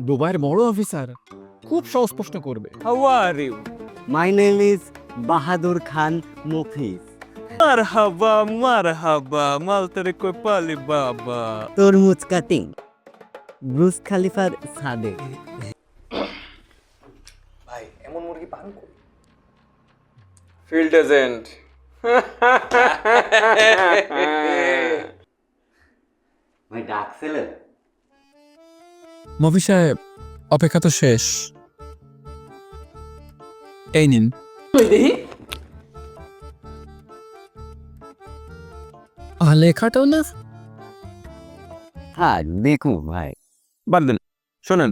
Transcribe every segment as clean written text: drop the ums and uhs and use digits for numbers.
দুবাইয়ের বড় অফিসার, খুব সহজ প্রশ্ন করবে। How are you? My name is Bahadur Khan Mufiz. Marhaba, marhaba, mal tere koi pali baba. তরমুজ কাটিং ব্রুস খালিফার সাদেক। ভাই এমন মুরগি পান করি। Field agent. ভাই ডাকছিলেন? মফি সাহেব, অপেক্ষা তো শেষ। এই নিন। লেখাটাও না। হ্যাঁ দেখুন ভাই, বাদ দেন। শোনেন,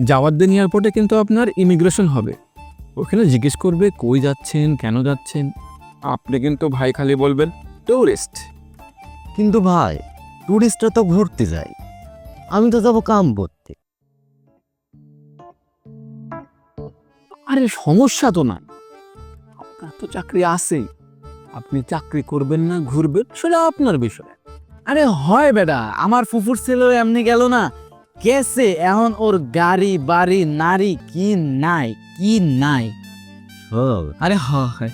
যাওয়ার দিন এয়ারপোর্টে কিন্তু আপনার ইমিগ্রেশন হবে। ওখানে জিজ্ঞেস করবে কই যাচ্ছেন, কেন যাচ্ছেন। আপনি কিন্তু ভাই খালি বলবেন টুরিস্ট। কিন্তু ভাই টুরিস্টরা তো ঘুরতে যায়, আমি তো যাবো কাম করতে। আরে সমস্যা তো নাই, আপনার তো চাকরি আছেই। আপনি চাকরি করবেন না ঘুরবেন সেটা আপনার বিষয়। আরে হয় বেটা, আমার ফুফুর ছেলে এমনি গেল না, গেছে, এখন ওর গাড়ি বাড়ি নারী কি নাই কি নাই। সব আরে হয়,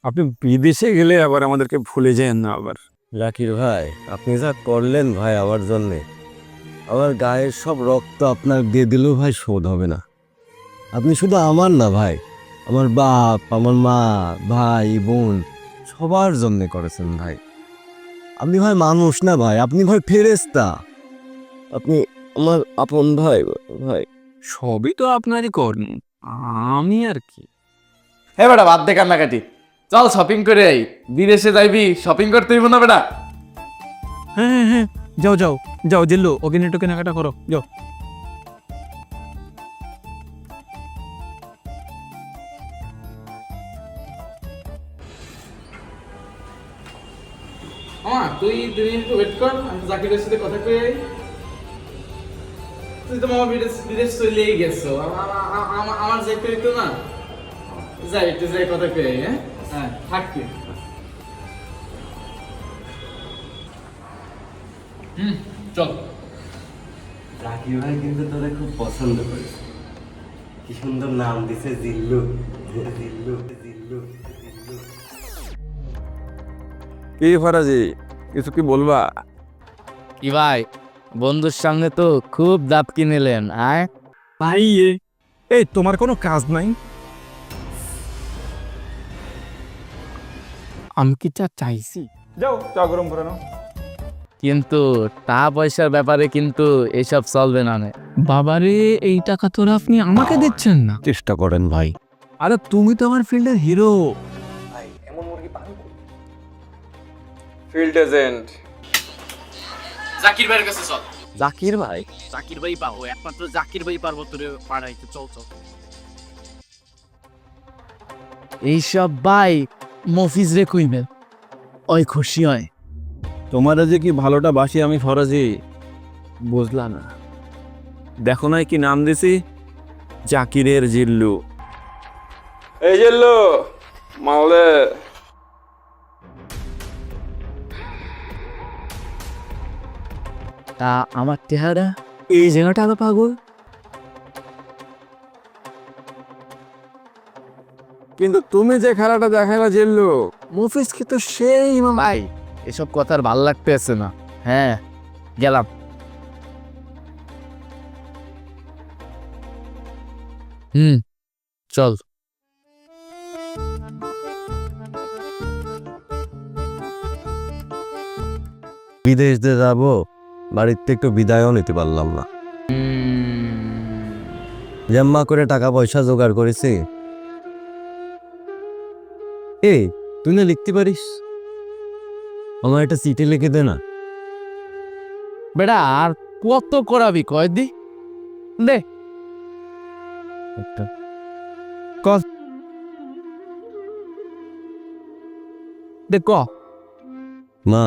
আপনি বিদেশে গেলে আবার আমাদেরকে ভুলে যান না আবার। জাকির ভাই, আপনি যা করলেন ভাই আমার জন্যে, আমার গায়ের সব রক্ত আপনার দিয়ে দিলেও ভাই শোধ হবে না। আপনি শুধু আমার না ভাই, আমার বাপ, আমার মা, ভাই বোন সবার জন্যে করেছেন ভাই। আপনি ভাই মানুষ না ভাই, আপনি ভাই ফেরেশতা। আপনি আমার আপন ভাই ভাই। সবই তো আপনারই কর্ম, আমি আর কি। হ্যাঁ বেটা বাদ দে কান্নাকাটি, চল শপিং করে আই। বিদেশে যাইবি, শপিং করতে হইব না বেটা। হ্যাঁ হ্যাঁ হ্যাঁ, যাও যাও যাও, জিল্লু ওকে নিয়ে একটু কেনাকাটা করো, যাও। তুই 2 মিনিট ওয়েট কর, আমি জাকিরের সাথে কথা কই আই। তুই তো মামা বিদেশ চলেই গেছো, আমার যাইতে হইতো না। যাই একটু যাই কথা কই আই। হ্যাঁ হ্যাঁ থাকবি। চল। জাকির ভাই কিন্তু তোরা খুব পছন্দ করেছে, কি সুন্দর নাম দিছে, জিল্লু জিল্লু জিল্লু জিল্লু। কি ফরাজি, কিছু কি বলবা? কি ভাই, বন্ধুর সামনে তো খুব দাপ কিনেলেন। আয় ভাই, এই তোমার কোনো কাজ নাই? আমি কি চা চাইছি? যাও, চা গরম করে নাও। কিন্তু টাকা পয়সার ব্যাপারে কিন্তু এইসব চলবে না। বাবারে, এই টাকা তোরা আপনি আমাকে দিচ্ছেন না? চেষ্টা করেন ভাই। আরে তুমি তো আমার ফিল্ডের হিরো। ভাই এমন মুরগি পান করি। Field agent. জাকির ভাইয়ের কাছে চল। জাকির ভাই? জাকির ভাই পাবো, একমাত্র জাকির ভাই পারবো তোরে পাড়াইতে। চল চল। এইসব ভাই মফিজ রে কইবেন, ওই খুশি হয়। তোমারা যে কি ভালোটা বাসি আমি ফরাজি, বুঝলা না? দেখো নাই কি নাম দিছি, জাকিরের জিল্লু। এই জিল্লু, মালে। তা আমার চেহারা এই জায়গাটা আলো পাগল। কিন্তু তুমি যে খেলাটা দেখাইলা জিল্লু, মফিজ কি তো সেই ভাই, এসব কথা আর ভাল লাগতেছে না। হ্যাঁ গেলাম। চল। বিদেশ দিয়ে যাবো, বাড়িতে একটু বিদায়ও নিতে পারলাম না। জম্মা করে টাকা পয়সা জোগাড় করেছি। এই তুই না লিখতে পারিস, আমার একটা চিঠি লিখে দে না। বেটা আর কত করাবি, কয় দি দে একটা দে ক। মা,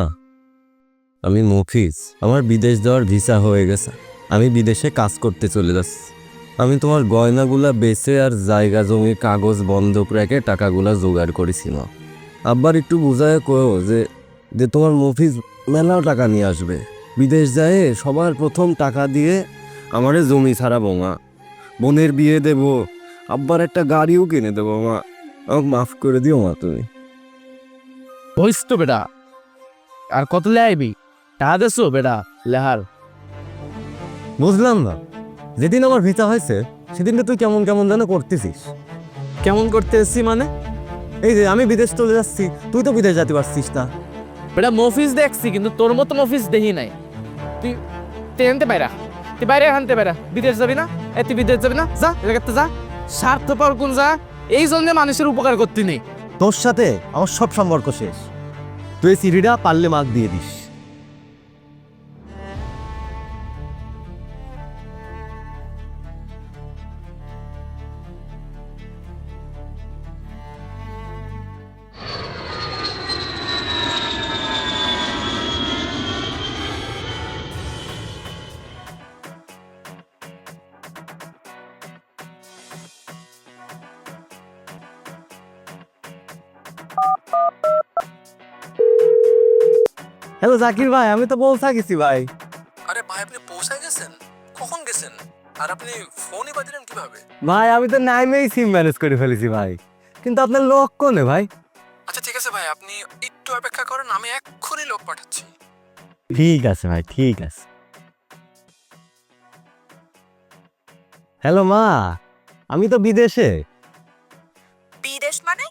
আমি মফিজ, আমার বিদেশ যাওয়ার ভিসা হয়ে গেছে, আমি বিদেশে কাজ করতে চলে যাচ্ছি। আমি তোমার গয়নাগুলা বেচে আর জায়গা জমির কাগজ বন্ধক রেখে টাকাগুলা জোগাড় করেছি মা। আব্বার একটু বুঝায় কয়ো যে তোমার মফিজ মেলাও টাকা নিয়ে আসবে। বিদেশ যায় সবার প্রথম টাকা দিয়ে আমারে জমি ছাড়াবো মা, বোনের বিয়ে দেব, আব্বার একটা গাড়িও কিনে দেবো মা। আমাকে মাফ করে দিও মা তুমি। হইস তো বেটা, আর কত লে আইবি? টাকা দেছো বেটা লেহার? বুঝলাম না, যেদিন আমার ভিসা হয়েছে সেদিনটা তুই কেমন কেমন যেন করতেছিস। কেমন করতে এসছি মানে? এই যে আমি বিদেশ চলে যাচ্ছি, তুই তো বিদেশ যেতে পারছিস না। বেটা মফিস দেখছি, কিন্তু তোর মতো মফিস দেখি নাই। তুই আনতে পাইরা, তুই বাইরে আনতে পাইরা, বিদেশ যাবি না? তুই বিদেশ যাবি না? যা এলাকাতে যা, স্বার্থপর কোন যা। এই জন্য মানুষের উপকার করতে নেই। তোর সাথে আমার সব সম্পর্ক শেষ। তুই এই সিঁড়িটা পারলে মাগ দিয়ে দিস। হ্যালো জাকির ভাই, আমি তো পৌঁছা গেছি ভাই। আরে ভাই আপনি পৌঁছায় গেছেন? কখন গেছেন? আর আপনি ফোনই বাজিলেন কিভাবে? ভাই আমি তো নাইমেই সিম ম্যানেজ করে ফেলেছি ভাই, কিন্তু আপনার লোক কোনে ভাই? আচ্ছা ঠিক আছে ভাই, আপনি একটু অপেক্ষা করেন, আমি এক্ষুনি লোক পাঠাচ্ছি। ঠিক আছে ভাই, ঠিক আছে। হ্যালো মা, আমি তো বিদেশে। বিদেশ মানে?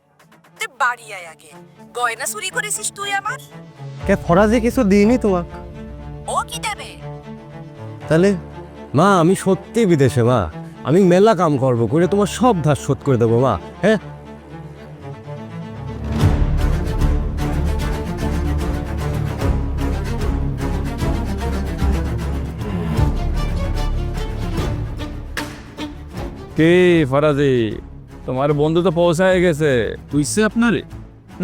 তুই বাড়ি আয় আগে। গয়না চুরি করেছিস তুই আমার? কে ফরাজি কিছু দিইনি তোমাক? ও কি দেবে? তাহলে মা আমি সত্যি বিদেশে মা, আমি মেলা কাম করবো করে তোমার সব ধার শোধ করে দেবো মা। হ্যাঁ কে ফরাজি, তোমার বন্ধু তো পৌঁছায় গেছে। তুইছে আপনারে?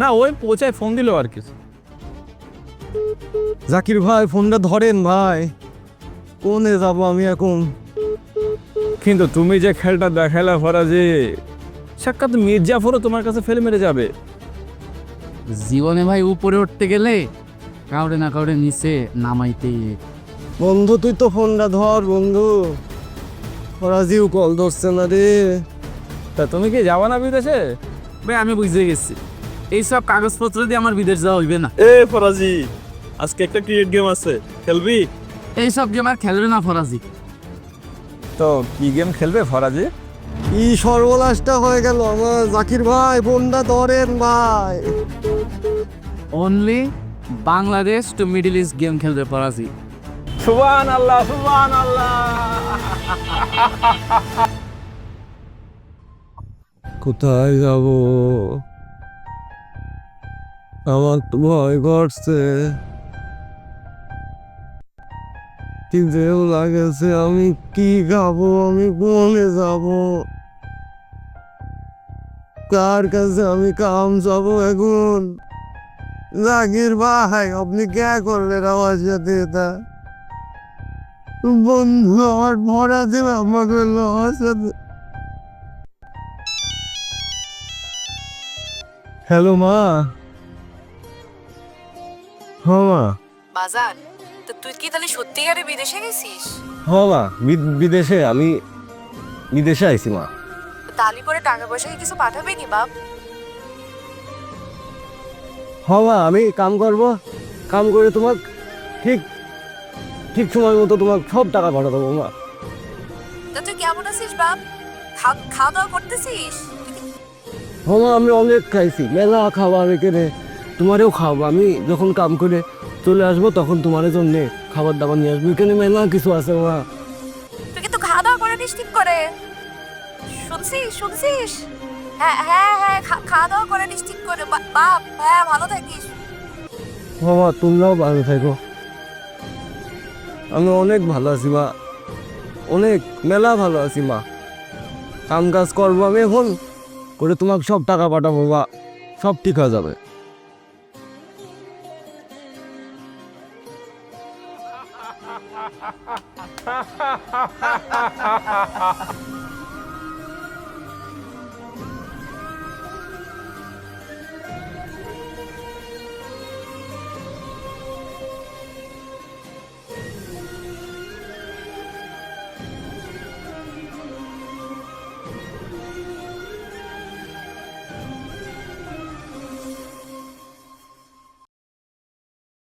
না ওই পৌঁছায় ফোন দিল আর কিছু। জাকির ভাই ফোনটা ধরেন ভাই, কোনে যাব আমি এখন? কিন্তু তুমি যে খেলটা দেখালে ফরাজি, সাক্ষাৎ মির্জাফরও তোমার কাছে ফেলে মেরে যাবে। জীবনে ভাই উপরে উঠতে গেলে কাউরে না কাউরে নিচে নামাইতেই। বন্ধু তুই তো ফোনটা ধর বন্ধু, ফরাজিও কল ধরছে না রে। তা তুমি কি যাবা না বিদেশে? ভাই আমি বুঝে গেছি, এইসব কাগজপত্র দিয়ে আমার বিদেশ যাওয়া হইবে না। এ ফরাজি, আজকে একটা ক্রিকেট গেম আছে, খেলবি? এইসব গেম আর খেলবে না ফরাজি। তো কি গেম খেলবে ফরাজি? কি সর্বনাশটা হয়ে গেল আমার। জাকির ভাই ফোনটা ধরেন ভাই। Only Bangladesh to Middle East game খেলবে ফরাজি। সুবহানাল্লাহ সুবহানাল্লাহ। কোথায় যাব? আমার তো ভয় করছে, কি দেও লাগেছে। আমি কি খাবো? আমি কোনে যাব? কার কাছে আমি কাম যাব এখন? জাকির ভাই আপনি কে করলেন আমার সাথে এটা? বন্ধু আমার ভরা দেবে আমাকে আমার সাথে। হ্যালো মা। হ্যাঁ মা। বাজার, তো তুই কি তাহলে সত্যিকারে বিদেশে গেছিস? হ্যাঁ মা, বিদেশে আমি বিদেশে আইছি মা। তালি করে টাকা পয়সা কি কিছু পাঠাবে নি বাপ? হ্যাঁ মা, আমি কাম করব, কাম করে তোমার ঠিক ঠিক সময় মতো তোমার সব টাকা পাঠা দেবো মা। তা তুই কেমন আছিস বাপ? খাওয়া দাওয়া করতেছিস? হ্যাঁ মা, আমি অনেক খাইছি, মেলা খাবার এখানে, তোমারেও খাওয়াবো। আমি যখন কাম করে চলে আসবো তখন তোমার জন্য খাবার দাবার নিয়ে আসবো। এখানে মেলা কিছু আছে মা। তুই কিন্তু খাওয়া দাওয়া করে নিস ঠিক করে। শুনছিস শুনছিস? হ্যাঁ হ্যাঁ হ্যাঁ, খাওয়া দাওয়া করে নিস ঠিক করে বাপ। হ্যাঁ ভালো থাকিস। হ্যাঁ মা, তোমরাও ভালো থাকো। আমি অনেক ভালো আছি মা, অনেক মেলা ভালো আছি মা। কাম কাজ করবো আমি এখন করে, তোমাকে সব টাকা পাঠাবো মা, সব ঠিক হয়ে যাবে।